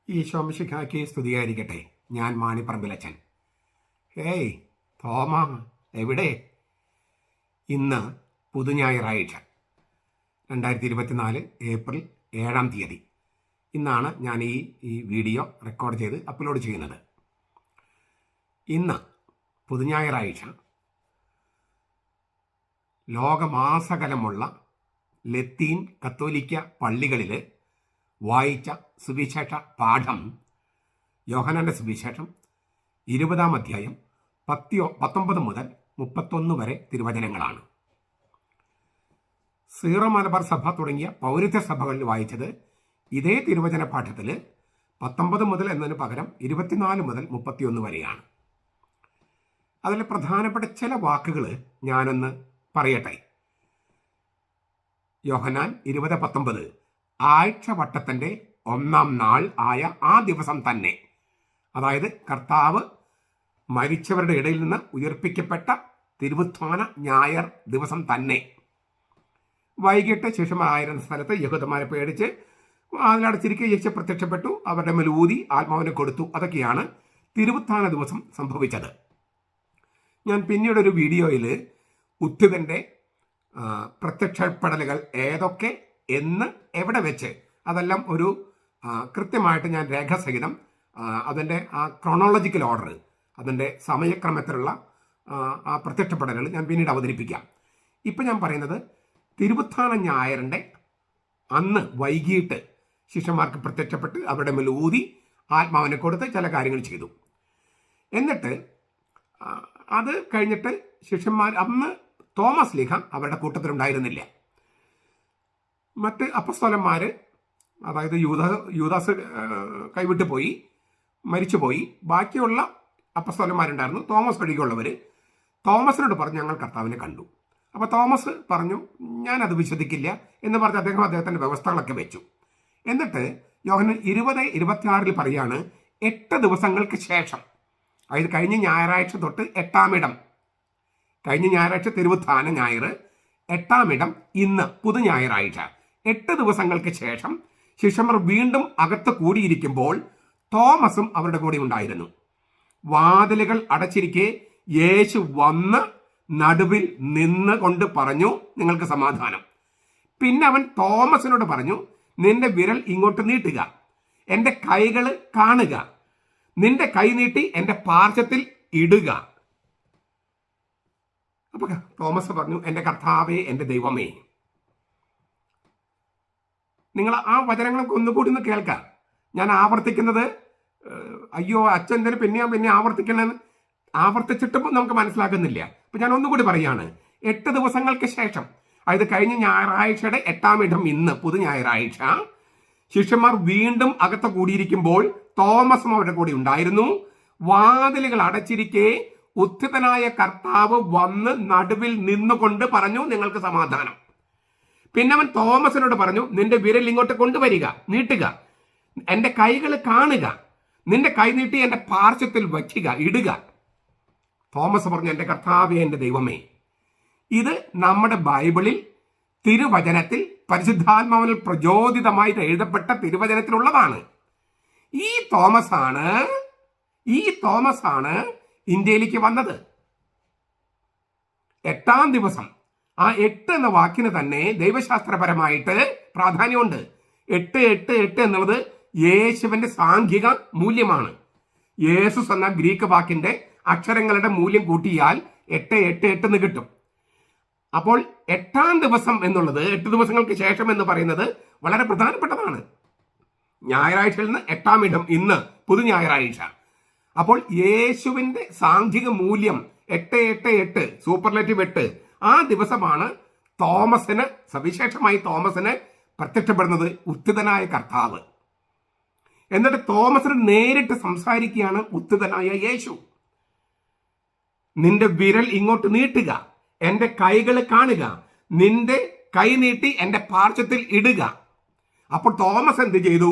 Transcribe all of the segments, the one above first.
ഈശോ മിശിഹായ്ക്ക് സ്തുതിയായിരിക്കട്ടെ. ഞാൻ മാണിപ്പറമ്പിലച്ചൻ. ഹേയ് തോമ, എവിടെ? ഇന്ന് പുതുഞായറാഴ്ച 2024 ഏപ്രിൽ 7-ാം തീയതി. ഇന്നാണ് ഞാൻ ഈ വീഡിയോ റെക്കോർഡ് ചെയ്ത് അപ്ലോഡ് ചെയ്യുന്നത്. ഇന്ന് പുതുഞായറാഴ്ച ലോകമാസകലമുള്ള ലത്തീൻ കത്തോലിക്ക പള്ളികളിൽ വായിച്ച സുവിശേഷ പാഠം യോഹന്നാന്റെ സുവിശേഷം 20-ാം അധ്യായം 19 മുതൽ 31 വരെ തിരുവചനങ്ങളാണ്. സീറോ മലബാർ സഭ തുടങ്ങിയ പൗരത്യ സഭകളിൽ വായിച്ചത് ഇതേ തിരുവചന പാഠത്തിൽ 19 മുതൽ എന്നതിന് പകരം 24 മുതൽ 31 വരെയാണ്. അതിൽ പ്രധാനപ്പെട്ട ചില വാക്കുകൾ ഞാനൊന്ന് പറയട്ടെ. യോഹന്നാൻ 20:19 ആഴ്ചവട്ടത്തിൻ്റെ 1-ാം നാൾ ആയ ആ ദിവസം തന്നെ, അതായത് കർത്താവ് മരിച്ചവരുടെ ഇടയിൽ നിന്ന് ഉയർപ്പിക്കപ്പെട്ട തിരുവുത്ഥാന ഞായർ ദിവസം തന്നെ വൈകിട്ട് ശിഷ്യന്മാരായിരുന്ന സ്ഥലത്ത് യഹൂദന്മാരെ പേടിച്ച് അതിലടച്ചിരിക്കെ യേശു പ്രത്യക്ഷപ്പെട്ടു, അവരുടെ മേൽ ഊതി ആത്മാവിനെ കൊടുത്തു. അതൊക്കെയാണ് തിരുവുത്ഥാന ദിവസം സംഭവിച്ചത്. ഞാൻ പിന്നീടൊരു വീഡിയോയിൽ ഉത്ഥിതൻ്റെ പ്രത്യക്ഷപ്പെടലുകൾ ഏതൊക്കെ എന്ന് എവിടെ വെച്ച് അതെല്ലാം ഒരു കൃത്യമായിട്ട് ഞാൻ രേഖാസഹിതം അതിൻ്റെ ആ ക്രോണോളജിക്കൽ ഓർഡർ, അതിൻ്റെ സമയക്രമത്തിലുള്ള ആ പ്രത്യക്ഷപ്പെടലുകൾ ഞാൻ പിന്നീട് അവതരിപ്പിക്കാം. ഇപ്പം ഞാൻ പറയുന്നത് തിരുവുത്ഥാന ഞായറിൻ്റെ അന്ന് വൈകിട്ട് ശിഷ്യന്മാർക്ക് പ്രത്യക്ഷപ്പെട്ട് അവരുടെ മേൽ ഊതി ആത്മാവിനെ കൊടുത്ത് ചില കാര്യങ്ങൾ ചെയ്തു. എന്നിട്ട് അത് കഴിഞ്ഞിട്ട് ശിഷ്യന്മാർ, അന്ന് തോമസ് ലീഹ അവരുടെ കൂട്ടത്തിലുണ്ടായിരുന്നില്ല. മറ്റ് അപ്പസ്തോലന്മാർ, അതായത് യൂദാസ് കൈവിട്ട് പോയി, മരിച്ചുപോയി. ബാക്കിയുള്ള അപ്പസ്തോലന്മാരുണ്ടായിരുന്നു. തോമസ് ഒഴികെയുള്ളവർ തോമസിനോട് പറഞ്ഞു, ഞങ്ങൾ കർത്താവിനെ കണ്ടു. അപ്പോൾ തോമസ് പറഞ്ഞു, ഞാനത് വിശ്വസിക്കില്ല എന്ന് പറഞ്ഞ് അദ്ദേഹത്തിൻ്റെ വ്യവസ്ഥകളൊക്കെ വെച്ചു. എന്നിട്ട് യോഹന്നാൻ 20:26 പറയാണ്, 8 ദിവസങ്ങൾക്ക് ശേഷം, അതായത് കഴിഞ്ഞ ഞായറാഴ്ച തൊട്ട് 8-ാം ഇടം, കഴിഞ്ഞ ഞായറാഴ്ച തിരുവുത്ഥാന ഞായർ, 8-ാം ഇടം ഇന്ന് പുതു ഞായറാഴ്ച, 8 ദിവസങ്ങൾക്ക് ശേഷം ശിഷ്യന്മാർ വീണ്ടും അകത്ത് കൂടിയിരിക്കുമ്പോൾ തോമസും അവരുടെ കൂടെ ഉണ്ടായിരുന്നു. വാതിലുകൾ അടച്ചിരിക്കെ യേശു വന്ന് നടുവിൽ നിന്ന് കൊണ്ട് പറഞ്ഞു, നിങ്ങൾക്ക് സമാധാനം. പിന്നെ അവൻ തോമസിനോട് പറഞ്ഞു, നിന്റെ വിരൽ ഇങ്ങോട്ട് നീട്ടുക, എൻ്റെ കൈകൾ കാണുക, നിന്റെ കൈ നീട്ടി എൻ്റെ പാർശ്വത്തിൽ ഇടുക. അപ്പൊ തോമസ് പറഞ്ഞു, എൻ്റെ കർത്താവേ, എൻ്റെ ദൈവമേ. നിങ്ങൾ ആ വചനങ്ങളൊക്കെ ഒന്നുകൂടി ഒന്ന് കേൾക്കാം. ഞാൻ ആവർത്തിക്കുന്നത്, അയ്യോ അച്ഛൻ എന്തിനു പിന്നെ ആവർത്തിക്കണമെന്ന് ആവർത്തിച്ചിട്ടും നമുക്ക് മനസ്സിലാക്കുന്നില്ല. അപ്പൊ ഞാൻ ഒന്നുകൂടി പറയാണ്. 8 ദിവസങ്ങൾക്ക് ശേഷം, അതായത് കഴിഞ്ഞ ഞായറാഴ്ചയുടെ 8-ാം ഇടം ഇന്ന് പുതു ഞായറാഴ്ച, ശിഷ്യന്മാർ വീണ്ടും അകത്ത് കൂടിയിരിക്കുമ്പോൾ തോമസും അവരുടെ കൂടെ ഉണ്ടായിരുന്നു. വാതിലുകൾ അടച്ചിരിക്കെ ഉത്ഥിതനായ കർത്താവ് വന്ന് നടുവിൽ നിന്നുകൊണ്ട് പറഞ്ഞു, നിങ്ങൾക്ക് സമാധാനം. പിന്നെ അവൻ തോമസിനോട് പറഞ്ഞു, നിന്റെ വിരൽ ഇങ്ങോട്ട് കൊണ്ടുവരിക, നീട്ടുക, എൻ്റെ കൈകൾ കാണുക, നിന്റെ കൈ നീട്ടി എൻ്റെ പാർശ്വത്തിൽ വയ്ക്കുക, ഇടുക. തോമസ് പറഞ്ഞു, എൻ്റെ കർത്താവേ, എൻ്റെ ദൈവമേ. ഇത് നമ്മുടെ ബൈബിളിൽ തിരുവചനത്തിൽ പരിശുദ്ധാത്മാവിൽ പ്രചോദിതമായിട്ട് എഴുതപ്പെട്ട തിരുവചനത്തിലുള്ളതാണ്. ഈ തോമസ് ആണ് ഇന്ത്യയിലേക്ക് വന്നത്. 8-ാം ദിവസം. ആ 8 എന്ന വാക്കിന് തന്നെ ദൈവശാസ്ത്രപരമായിട്ട് പ്രാധാന്യമുണ്ട്. 8 എന്നുള്ളത് യേശുവിന്റെ സാംഖിക മൂല്യമാണ്. യേസുസ് എന്ന ഗ്രീക്ക് വാക്കിന്റെ അക്ഷരങ്ങളുടെ മൂല്യം കൂട്ടിയാൽ 8 എന്ന് കിട്ടും. അപ്പോൾ 8-ാം ദിവസം എന്നുള്ളത്, 8 ദിവസങ്ങൾക്ക് ശേഷം എന്ന് പറയുന്നത് വളരെ പ്രധാനപ്പെട്ടതാണ്. ഞായറാഴ്ചയിൽ നിന്ന് 8-ാം ഇടം ഇന്ന് പുതു ഞായറാഴ്ച. അപ്പോൾ യേശുവിന്റെ സാംഖിക മൂല്യം 8 സൂപ്പർലേറ്റീവ് 8, ആ ദിവസമാണ് തോമസിന്, സവിശേഷമായി തോമസിന് പ്രത്യക്ഷപ്പെടുന്നത് ഉത്ഥിതനായ കർത്താവ്. എന്നിട്ട് തോമസിന് നേരിട്ട് സംസാരിക്കുകയാണ് ഉത്ഥിതനായ യേശു. നിന്റെ വിരൽ ഇങ്ങോട്ട് നീട്ടുക, എൻ്റെ കൈകൾ കാണുക, നിന്റെ കൈ നീട്ടി എൻ്റെ പാർശ്വത്തിൽ ഇടുക. അപ്പോൾ തോമസ് എന്ത് ചെയ്തു?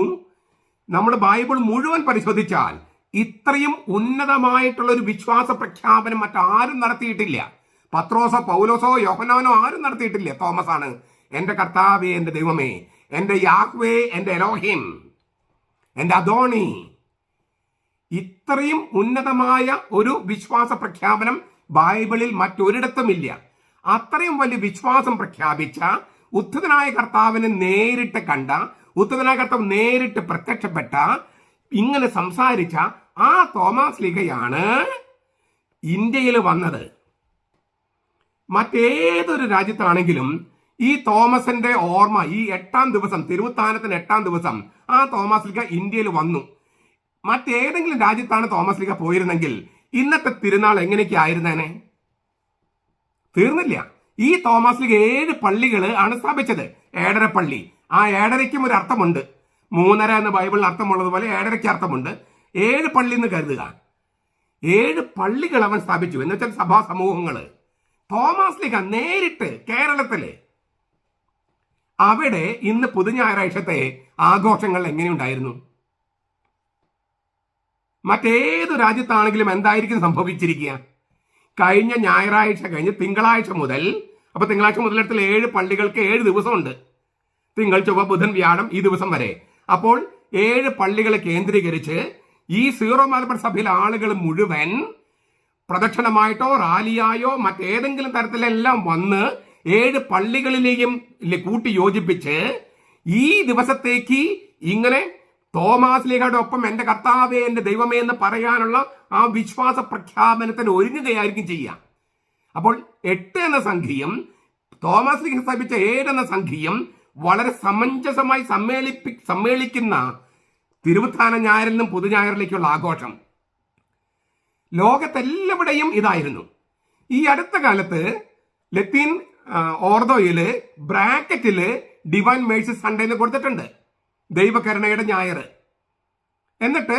നമ്മുടെ ബൈബിൾ മുഴുവൻ പരിശോധിച്ചാൽ ഇത്രയും ഉന്നതമായിട്ടുള്ള ഒരു വിശ്വാസ പ്രഖ്യാപനം മറ്റാരും നടത്തിയിട്ടില്ല. പത്രോസോ പൗലോസോ യോഹന്നാനോ ആരും നടത്തിയിട്ടില്ല. തോമസ് ആണ്, എൻ്റെ കർത്താവേ, എൻ്റെ ദൈവമേ, എൻ്റെ യാഹ്വേ, എൻ്റെ എലോഹിം. എൻ്റെ അദോണി. ഇത്രയും ഉന്നതമായ ഒരു വിശ്വാസ പ്രഖ്യാപനം ബൈബിളിൽ മറ്റൊരിടത്തുമില്ല. അത്രയും വലിയ വിശ്വാസം പ്രഖ്യാപിച്ച, ഉത്ഥിതനായ കർത്താവിനെ നേരിട്ട് കണ്ട, ഉത്ഥിതനായ കർത്താവ് നേരിട്ട് പ്രത്യക്ഷപ്പെട്ട, ഇങ്ങനെ സംസാരിച്ച ആ തോമാസ് ലീഗയാണ് ഇന്ത്യയിൽ വന്നത്. മറ്റേതൊരു രാജ്യത്താണെങ്കിലും ഈ തോമസിന്റെ ഓർമ്മ, ഈ 8-ാം ദിവസം, തിരുവുത്താനത്തിന് 8-ാം ദിവസം ആ തോമസ് ലീഗ ഇന്ത്യയിൽ വന്നു. മറ്റേതെങ്കിലും രാജ്യത്താണ് തോമസ് ലീഗ പോയിരുന്നെങ്കിൽ ഇന്നത്തെ തിരുനാൾ എങ്ങനെയൊക്കെ ആയിരുന്നേനെ? തീർന്നില്ല. ഈ തോമസ് ലീഗ 7 പള്ളികൾ ആണ് സ്ഥാപിച്ചത്. 7.5 പള്ളി. ആ 7.5ക്കും ഒരു അർത്ഥമുണ്ട്. 3.5 എന്ന് ബൈബിളിൽ അർത്ഥമുള്ളതുപോലെ 7.5ക്ക് അർത്ഥമുണ്ട്. 7 പള്ളി എന്ന് കരുതുക. 7 പള്ളികൾ അവൻ സ്ഥാപിച്ചു, എന്ന് വെച്ചാൽ സഭാ സമൂഹങ്ങൾ. തോമസ് ലീഗ നേരിട്ട് കേരളത്തില് അവിടെ ഇന്ന് പുതുഞായറാഴ്ചത്തെ ആഘോഷങ്ങൾ എങ്ങനെയുണ്ടായിരുന്നു? മറ്റേതു രാജ്യത്താണെങ്കിലും എന്തായിരിക്കും സംഭവിച്ചിരിക്കുക? കഴിഞ്ഞ ഞായറാഴ്ച കഴിഞ്ഞ് തിങ്കളാഴ്ച മുതൽ, അപ്പൊ തിങ്കളാഴ്ച മുതലെടുത്തുള്ള 7 പള്ളികൾക്ക് 7 ദിവസമുണ്ട്. തിങ്കൾ, ചൊവ്വ, ബുധൻ, വ്യാഴം, ഈ ദിവസം വരെ. അപ്പോൾ 7 പള്ളികളെ കേന്ദ്രീകരിച്ച് ഈ സീറോ മലബാർ സഭയിലെ ആളുകൾ മുഴുവൻ പ്രദക്ഷിണമായിട്ടോ റാലിയായോ മറ്റേതെങ്കിലും തരത്തിലെല്ലാം വന്ന് 7 പള്ളികളിലെയും കൂട്ടി യോജിപ്പിച്ച് ഈ ദിവസത്തേക്ക് ഇങ്ങനെ തോമാസ് ലീഗയുടെ ഒപ്പം എൻ്റെ കർത്താവേ, എൻ്റെ ദൈവമേ എന്ന് പറയാനുള്ള ആ വിശ്വാസ പ്രഖ്യാപനത്തിന് ഒരുങ്ങുകയായിരിക്കും ചെയ്യുക. അപ്പോൾ 8 എന്ന സംഖ്യയും തോമസ് ലീഗ സ്ഥാപിച്ച 7 എന്ന സംഖ്യയും വളരെ സമഞ്ജസമായി സമ്മേളിക്കുന്ന തിരുവുത്ഥാന ഞായറിനും പുതുഞായറിലേക്കുള്ള ആഘോഷം ലോകത്തെല്ലാവിടെയും ഇതായിരുന്നു. ഈ അടുത്ത കാലത്ത് ലത്തീൻ ഓർദോയില് ബ്രാക്കറ്റില് ഡിവൈൻ മേഴ്സി സൺഡേ എന്ന് കൊടുത്തിട്ടുണ്ട്, ദൈവകരുണയുടെ ഞായർ. എന്നിട്ട്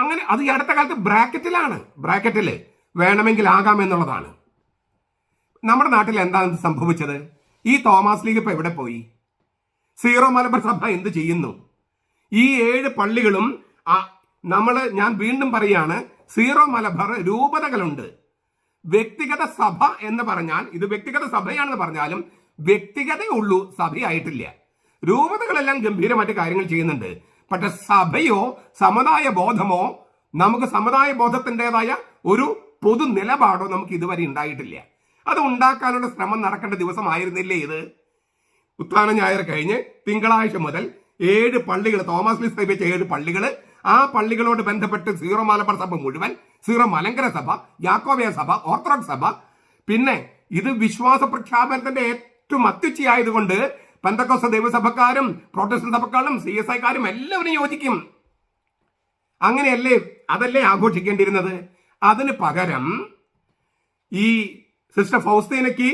അങ്ങനെ അത് ഈ അടുത്ത കാലത്ത് ബ്രാക്കറ്റിലാണ്. ബ്രാക്കറ്റില് വേണമെങ്കിൽ ആകാം എന്നുള്ളതാണ്. നമ്മുടെ നാട്ടിൽ എന്താണ് സംഭവിച്ചത്? ഈ തോമസ് ലീഗ് ഇപ്പൊ എവിടെ പോയി? സീറോ മലബാർ സഭ എന്ത് ചെയ്യുന്നു? ഈ 7 പള്ളികളും ഞാൻ വീണ്ടും പറയാണ്, സീറോ മലബാർ രൂപതകളുണ്ട്. വ്യക്തിഗത സഭ എന്ന് പറഞ്ഞാൽ, ഇത് വ്യക്തിഗത സഭയാണെന്ന് പറഞ്ഞാലും വ്യക്തിഗതയേ ഉള്ളൂ, സഭയായിട്ടില്ല. രൂപതകളെല്ലാം ഗംഭീരമായിട്ട് കാര്യങ്ങൾ ചെയ്യുന്നുണ്ട്. പക്ഷെ സഭയോ സമുദായ ബോധമോ, നമുക്ക് സമുദായ ബോധത്തിൻ്റെതായ ഒരു പൊതു നിലപാടോ നമുക്ക് ഇതുവരെ ഉണ്ടായിട്ടില്ല. അത് ഉണ്ടാക്കാനുള്ള ശ്രമം നടക്കേണ്ട ദിവസമായിരുന്നില്ലേ ഇത്? ഉത്ഥാന ഞായർ കഴിഞ്ഞ് തിങ്കളാഴ്ച മുതൽ 7 പള്ളികൾ, തോമസ് ലീഗ സ്ഥാപിച്ച 7 പള്ളികൾ, ആ പള്ളികളോട് ബന്ധപ്പെട്ട് സീറോ മലബാർ സഭ മുഴുവൻ, സീറോ മലങ്കര സഭ, യാക്കോബിയ സഭ, ഓർത്തഡോക്സ് സഭ, പിന്നെ ഇത് വിശ്വാസ പ്രഖ്യാപനത്തിന്റെ ഏറ്റവും അത്യുച്ചയായതുകൊണ്ട് പെന്തക്കോസ്ത ദൈവസഭക്കാരും പ്രോട്ടസ്റ്റന്റ് സഭക്കാരും CSIക്കാരും എല്ലാവരും യോജിക്കും. അങ്ങനെയല്ലേ? അതല്ലേ ആഘോഷിക്കേണ്ടിയിരുന്നത്? അതിന് പകരം ഈ സിസ്റ്റർ ഫൗസ്തീനയ്ക്ക്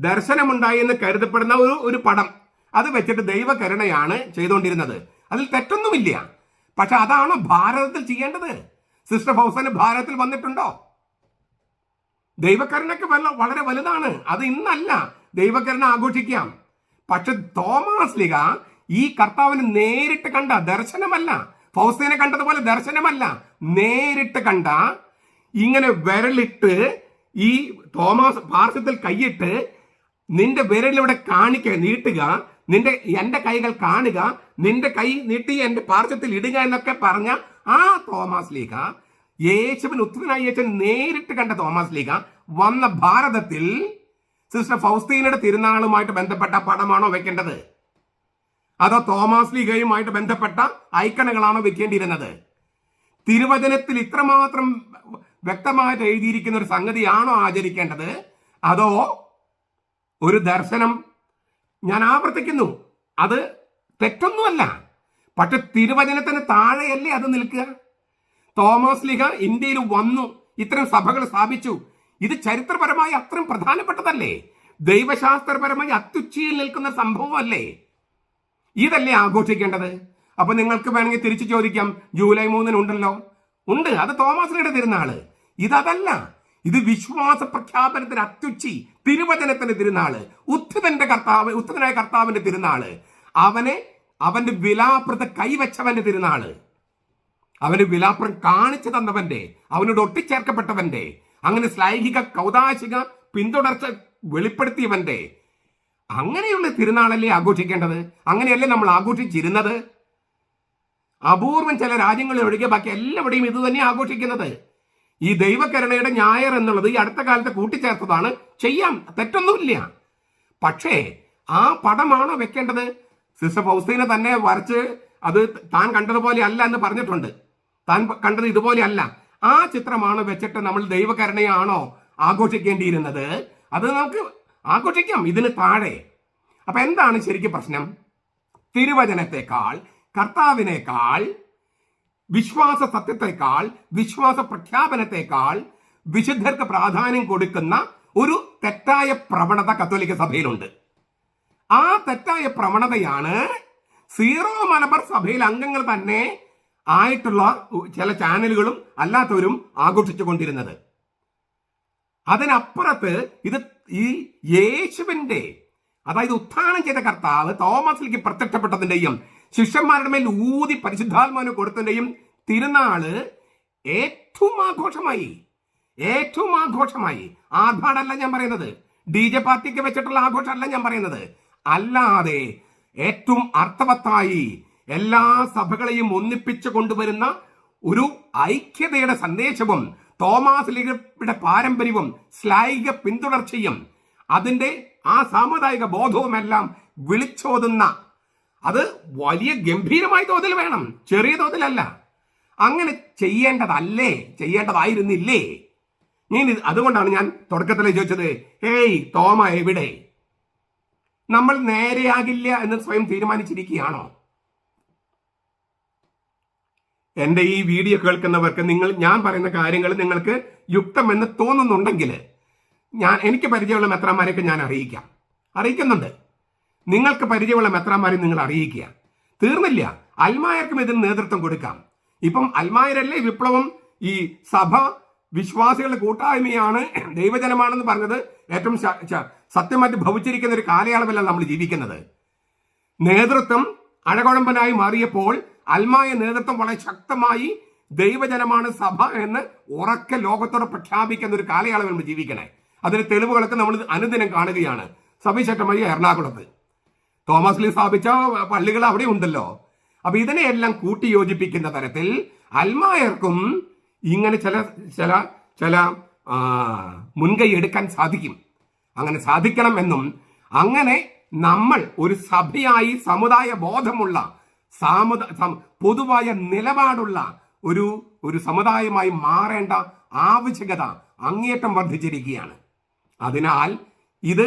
ദർശനമുണ്ടായി എന്ന് കരുതപ്പെടുന്ന ഒരു പടം, അത് വെച്ചിട്ട് ദൈവകരുണയാണ് ചെയ്തുകൊണ്ടിരുന്നത്. അതിൽ തെറ്റൊന്നുമില്ല. പക്ഷെ അതാണോ ഭാരതത്തിൽ ചെയ്യേണ്ടത്? സിസ്റ്റർ ഫൗസ്തീന ഭാരതത്തിൽ വന്നിട്ടുണ്ടോ? ദൈവകരുണയ്ക്ക് വളരെ വലുതാണ്. അത് ഇന്നല്ല ദൈവകരുണ ആഘോഷിക്കാം. പക്ഷെ തോമസ് ലീഗ ഈ കർത്താവിന് നേരിട്ട് കണ്ട ദർശനമല്ല, ഫൗസ്തീനെ കണ്ടതുപോലെ ദർശനമല്ല, നേരിട്ട് കണ്ട, ഇങ്ങനെ വിരലിട്ട് ഈ തോമസ് പാർശ്വത്തിൽ കൈയിട്ട് നിന്റെ വിരലിവിടെ നീട്ടുക, എന്റെ കൈകൾ കാണുക, നിന്റെ കൈ നീട്ടി എന്റെ പാർശ്വത്തിൽ ഇടുക എന്നൊക്കെ പറഞ്ഞ ആ തോമസ് ലീഗ, യേശുവിന് ഉത്ഥിതനായ യേശുവിൻ നേരിട്ട് കണ്ട തോമസ് ലീഗ വന്ന ഭാരതത്തിൽ സിസ്റ്റർ ഫൗസ്തീനയുടെ തിരുനാളുമായിട്ട് ബന്ധപ്പെട്ട പടമാണോ വെക്കേണ്ടത്? അതോ തോമസ് ലീഗയുമായിട്ട് ബന്ധപ്പെട്ട ഐക്കണുകളാണോ വെക്കേണ്ടിയിരുന്നത്? തിരുവചനത്തിൽ ഇത്രമാത്രം വ്യക്തമായിട്ട് എഴുതിയിരിക്കുന്ന ഒരു സംഗതിയാണോ ആചരിക്കേണ്ടത്? അതോ ഒരു ദർശനം? ഞാൻ ആവർത്തിക്കുന്നു, അത് തെറ്റൊന്നുമല്ല. പക്ഷെ തിരുവചനത്തിന് താഴെയല്ലേ അത് നിൽക്കുക? തോമസ് ലീഗ ഇന്ത്യയിൽ വന്നു, ഇത്തരം സഭകൾ സ്ഥാപിച്ചു. ഇത് ചരിത്രപരമായി അത്രയും പ്രധാനപ്പെട്ടതല്ലേ? ദൈവശാസ്ത്രപരമായി അത്യുച്ചയിൽ നിൽക്കുന്ന സംഭവമല്ലേ? ഇതല്ലേ ആഘോഷിക്കേണ്ടത്? അപ്പൊ നിങ്ങൾക്ക് വേണമെങ്കിൽ തിരിച്ചു ചോദിക്കാം, ജൂലൈ 3 ഉണ്ടല്ലോ. ഉണ്ട്, അത് തോമസ് ലീഗയുടെ തിരുനാള്. ഇതല്ല, ഇത് വിശ്വാസ പ്രഖ്യാപനത്തിന് അത്യുച്ചി, തിരുവചനത്തിന്റെ തിരുനാള്, ഉത്ഥിതനായ കർത്താവിന്റെ തിരുനാള്, അവന്റെ വിലാപ്രത കൈവച്ചവന്റെ തിരുനാള്, അവന് വിലാപ്രം കാണിച്ചു തന്നവന്റെ, അവനോട് ഒട്ടിച്ചേർക്കപ്പെട്ടവന്റെ, അങ്ങനെ ശ്ലൈഹിക കൗതാശിക പിന്തുടർച്ച വെളിപ്പെടുത്തിയവന്റെ, അങ്ങനെയുള്ള തിരുനാളല്ലേ ആഘോഷിക്കേണ്ടത്? അങ്ങനെയല്ലേ നമ്മൾ ആഘോഷിച്ചിരുന്നത്? അപൂർവം ചില രാജ്യങ്ങളിൽ ഒഴികെ ബാക്കി എല്ലാവിടെയും ഇത് തന്നെ ആഘോഷിക്കുന്നത്. ഈ ദൈവകരുണയുടെ ഞായർ എന്നുള്ളത് ഈ അടുത്ത കാലത്ത് കൂട്ടിച്ചേർത്തതാണ്. ചെയ്യാം, തെറ്റൊന്നുമില്ല. പക്ഷേ ആ പടമാണോ വെക്കേണ്ടത്? സിസ്റ്റർ ഫൗസ്റ്റീന തന്നെ വരച്ച് അത് താൻ കണ്ടതുപോലെ അല്ല എന്ന് പറഞ്ഞിട്ടുണ്ട്. താൻ കണ്ടത് ഇതുപോലെ അല്ല. ആ ചിത്രമാണ് വെച്ചിട്ട് നമ്മൾ ദൈവകരുണയാണോ ആഘോഷിക്കേണ്ടിയിരുന്നത്? അത് നമുക്ക് ആഘോഷിക്കാം ഇതിന് താഴെ. അപ്പൊ എന്താണ് ശരിക്കും പ്രശ്നം? തിരുവചനത്തെക്കാൾ, കർത്താവിനേക്കാൾ, വിശ്വാസ സത്യത്തെക്കാൾ, വിശ്വാസ പ്രഖ്യാപനത്തെക്കാൾ വിശുദ്ധർക്ക് പ്രാധാന്യം കൊടുക്കുന്ന ഒരു തെറ്റായ പ്രവണത കത്തോലിക്ക സഭയിലുണ്ട്. ആ തെറ്റായ പ്രവണതയാണ് സീറോ മലബാർ സഭയിൽ അംഗങ്ങൾ തന്നെ ആയിട്ടുള്ള ചില ചാനലുകളും അല്ലാത്തവരും ആഘോഷിച്ചു കൊണ്ടിരുന്നത്. അതിനപ്പുറത്ത് ഇത് ഈ യേശുവിന്റെ, അതായത് ഉത്ഥാനം ചെയ്ത കർത്താവ് തോമസിലേക്ക് പ്രത്യക്ഷപ്പെട്ടതിന്റെയും ശിഷ്യന്മാരുടെ മേൽ ഊതി പരിശുദ്ധാത്മാവിനെ കൊടുത്തതിന്റെയും തിരുനാള് ഏറ്റവും ആഘോഷമായി. ആഘാടല്ല ഞാൻ പറയുന്നത്, DJ പാർട്ടിക്ക് വെച്ചിട്ടുള്ള ആഘോഷമല്ല ഞാൻ പറയുന്നത്. അല്ലാതെ ഏറ്റവും അർത്ഥവത്തായി എല്ലാ സഭകളെയും ഒന്നിപ്പിച്ചു കൊണ്ടുവരുന്ന ഒരു ഐക്യതയുടെ സന്ദേശവും തോമാസ് ലീഗയുടെ പാരമ്പര്യവും ശ്ലൈഹിക പിന്തുടർച്ചയും അതിന്റെ ആ സാമുദായിക ബോധവുമെല്ലാം വിളിച്ചോതുന്ന, അത് വലിയ ഗംഭീരമായ തോതിൽ വേണം, ചെറിയ തോതിലല്ല. അങ്ങനെ ചെയ്യേണ്ടതായിരുന്നില്ലേ? അതുകൊണ്ടാണ് ഞാൻ തുടക്കത്തിൽ ചോദിച്ചത്, ഹേയ് തോമ എവിടെ? നമ്മൾ നേരെയാകില്ല എന്ന് സ്വയം തീരുമാനിച്ചിരിക്കുകയാണോ? എന്റെ ഈ വീഡിയോ കേൾക്കുന്നവർക്ക് ഞാൻ പറയുന്ന കാര്യങ്ങൾ നിങ്ങൾക്ക് യുക്തമെന്ന് തോന്നുന്നുണ്ടെങ്കിൽ എനിക്ക് പരിചയമുള്ള മെത്രാന്മാരെയൊക്കെ ഞാൻ അറിയിക്കുന്നുണ്ട്. നിങ്ങൾക്ക് പരിചയമുള്ള മെത്രാന്മാരെ നിങ്ങൾ അറിയിക്കുക. തീർന്നില്ല, അൽമായർക്കും ഇതിന് നേതൃത്വം കൊടുക്കാം. ഇപ്പം അൽമായരല്ലേ വിപ്ലവം, ഈ സഭ വിശ്വാസികളുടെ കൂട്ടായ്മയാണ്, ദൈവജനമാണെന്ന് പറഞ്ഞത് ഏറ്റവും സത്യമായിട്ട് ഭവിച്ചിരിക്കുന്ന ഒരു കാലയളവല്ല നമ്മൾ ജീവിക്കുന്നത്. നേതൃത്വം അഴകുഴമ്പനായി മാറിയപ്പോൾ അൽമായ നേതൃത്വം വളരെ ശക്തമായി ദൈവജനമാണ് സഭ എന്ന് ഉറക്കെ ലോകത്തോട് പ്രഖ്യാപിക്കുന്ന ഒരു കാലയളവിൽ നമ്മൾ ജീവിക്കണേ. അതിന് തെളിവുകളൊക്കെ നമ്മൾ അനുദിനം കാണുകയാണ്. സഭീശറ്റമായി എറണാകുളത്ത് തോമസ് ലീ സ്ഥാപിച്ച പള്ളികൾ അവിടെ ഉണ്ടല്ലോ. അപ്പൊ ഇതിനെയെല്ലാം കൂട്ടിയോജിപ്പിക്കുന്ന തരത്തിൽ അൽമായർക്കും ഇങ്ങനെ ചില മുൻകൈ എടുക്കാൻ സാധിക്കും. അങ്ങനെ സാധിക്കണം എന്നും, അങ്ങനെ നമ്മൾ ഒരു സഭയായി സമുദായ ബോധമുള്ള പൊതുവായ നിലപാടുള്ള ഒരു സമുദായമായി മാറേണ്ട ആവശ്യകത അങ്ങേയറ്റം വർദ്ധിച്ചിരിക്കുകയാണ്. അതിനാൽ ഇത്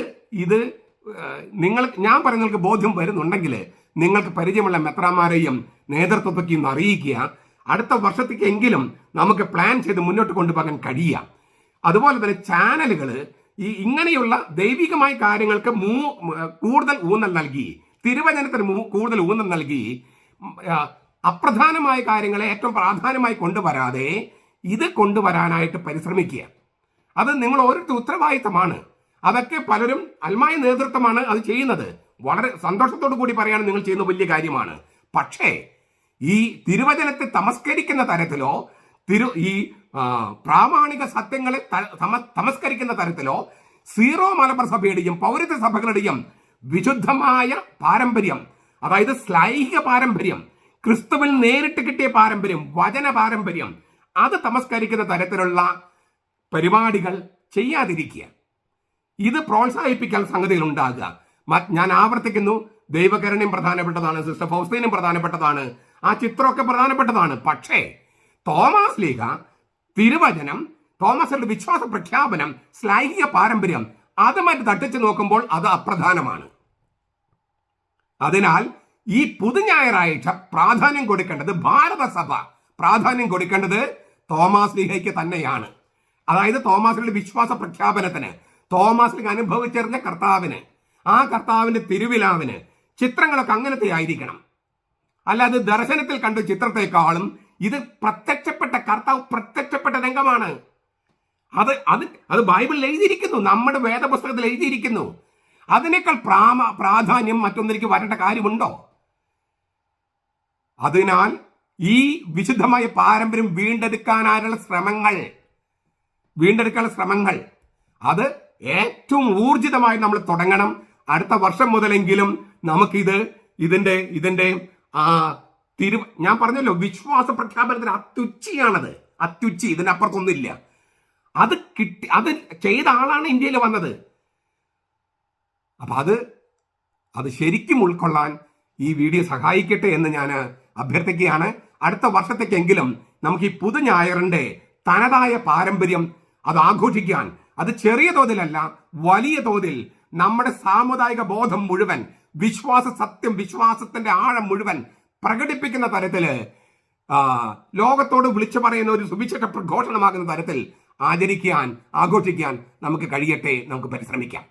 ഞാൻ പറയുന്നവർക്ക് ബോധ്യം വരുന്നുണ്ടെങ്കിൽ നിങ്ങൾക്ക് പരിചയമുള്ള മെത്രാന്മാരെയും നേതൃത്വത്തെയും അറിയിക്കുക. അടുത്ത വർഷത്തേക്കെങ്കിലും നമുക്ക് പ്ലാൻ ചെയ്ത് മുന്നോട്ട് കൊണ്ടുപോകാൻ കഴിയുക. അതുപോലെ തന്നെ ചാനലുകൾ ഇങ്ങനെയുള്ള ദൈവികമായ കാര്യങ്ങൾക്ക് കൂടുതൽ ഊന്നൽ നൽകി, തിരുവചനത്തിന് കൂടുതൽ ഊന്നൽ നൽകി, അപ്രധാനമായ കാര്യങ്ങളെ ഏറ്റവും പ്രാധാന്യമായി കൊണ്ടുവരാതെ ഇത് കൊണ്ടുവരാനായിട്ട് പരിശ്രമിക്കുക. അത് നിങ്ങൾ ഓരോരുത്തർ ഉത്തരവാദിത്തമാണ്. അതൊക്കെ പലരും അൽമായ നേതൃത്വമാണ് അത് ചെയ്യുന്നത്. വളരെ സന്തോഷത്തോടു കൂടി പറയാണ് നിങ്ങൾ ചെയ്യുന്ന വലിയ കാര്യമാണ്. പക്ഷേ ഈ തിരുവചനത്തെ തമസ്കരിക്കുന്ന തരത്തിലോ ഈ പ്രാമാണിക സത്യങ്ങളെ തമസ്കരിക്കുന്ന തരത്തിലോ സീറോ മലബാർ സഭയുടെയും പൗരത്വ സഭകളുടെയും വിശുദ്ധമായ പാരമ്പര്യം, അതായത് ശ്ലൈഹിക പാരമ്പര്യം, ക്രിസ്തുവിൽ നേരിട്ട് കിട്ടിയ പാരമ്പര്യം, വചന പാരമ്പര്യം, അത് തമസ്കരിക്കുന്ന തരത്തിലുള്ള പരിപാടികൾ ചെയ്യാതിരിക്കുക. ഇത് പ്രോത്സാഹിപ്പിക്കാൻ സംഗതികൾ ഉണ്ടാകുക. ഞാൻ ആവർത്തിക്കുന്നു, ദൈവകരുണയും പ്രധാനപ്പെട്ടതാണ്, സിസ്റ്റർ ഫൗസ്റ്റീനും പ്രധാനപ്പെട്ടതാണ്, ആ ചിത്രമൊക്കെ പ്രധാനപ്പെട്ടതാണ്. പക്ഷേ തോമസ് ലീഗ, തിരുവചനം, തോമസിന്റെ വിശ്വാസ പ്രഖ്യാപനം, ശ്ലൈഹിക പാരമ്പര്യം, അതുമായിട്ട് തട്ടിച്ചു നോക്കുമ്പോൾ അത് അപ്രധാനമാണ്. അതിനാൽ ഈ പുതുഞായറാഴ്ച പ്രാധാന്യം കൊടുക്കേണ്ടത്, ഭാരതസഭ പ്രാധാന്യം കൊടുക്കേണ്ടത് തോമസ് ലീഗയ്ക്ക് തന്നെയാണ്. അതായത് തോമസിന്റെ വിശ്വാസ പ്രഖ്യാപനത്തിന്, തോമസ് ലീഗ അനുഭവിച്ചറിഞ്ഞ കർത്താവിന്, ആ കർത്താവിന്റെ തിരുവിലാവിന് ചിത്രങ്ങളൊക്കെ അങ്ങനത്തെ ആയിരിക്കണം. അല്ലാതെ ദർശനത്തിൽ കണ്ട ചിത്രത്തെക്കാളും ഇത് പ്രത്യക്ഷപ്പെട്ട കർത്താവ് പ്രത്യക്ഷപ്പെട്ട രംഗമാണ്. അത് ബൈബിളിൽ എഴുതിയിരിക്കുന്നു, നമ്മുടെ വേദപുസ്തകത്തിൽ എഴുതിയിരിക്കുന്നു. അതിനേക്കാൾ പ്രാധാന്യം മറ്റൊന്നിലേക്ക് വരേണ്ട കാര്യമുണ്ടോ? അതിനാൽ ഈ വിശുദ്ധമായ പാരമ്പര്യം വീണ്ടെടുക്കാനുള്ള ശ്രമങ്ങൾ അത് ഏറ്റവും ഊർജിതമായി നമ്മൾ തുടങ്ങണം. അടുത്ത വർഷം മുതലെങ്കിലും നമുക്കിത് ഇതിന്റെ ഞാൻ പറഞ്ഞല്ലോ, വിശ്വാസ പ്രഖ്യാപനത്തിന് അത്യുച്ചിയാണത്, അത്യുച്ചി, ഇതിനപ്പുറത്തൊന്നുമില്ല. അത് ചെയ്ത ആളാണ് ഇന്ത്യയിൽ വന്നത്. അപ്പൊ അത് ശരിക്കും ഉൾക്കൊള്ളാൻ ഈ വീഡിയോ സഹായിക്കട്ടെ എന്ന് ഞാൻ അഭ്യർത്ഥിക്കുകയാണ്. അടുത്ത വർഷത്തേക്കെങ്കിലും നമുക്ക് ഈ പുതുഞായറിന്റെ തനതായ പാരമ്പര്യം അത് ആഘോഷിക്കാൻ, അത് ചെറിയ തോതിലല്ല, വലിയ തോതിൽ നമ്മുടെ സാമുദായിക ബോധം മുഴുവൻ, വിശ്വാസത്തിന്റെ ആഴം മുഴുവൻ പ്രകടിപ്പിക്കുന്ന തരത്തില്, ലോകത്തോട് വിളിച്ചു പറയുന്ന ഒരു സുവിശേഷ പ്രഘോഷണമാകുന്ന തരത്തിൽ ആചരിക്കാൻ, ആഘോഷിക്കാൻ നമുക്ക് കഴിയട്ടെ. നമുക്ക് പരിശ്രമിക്കാം.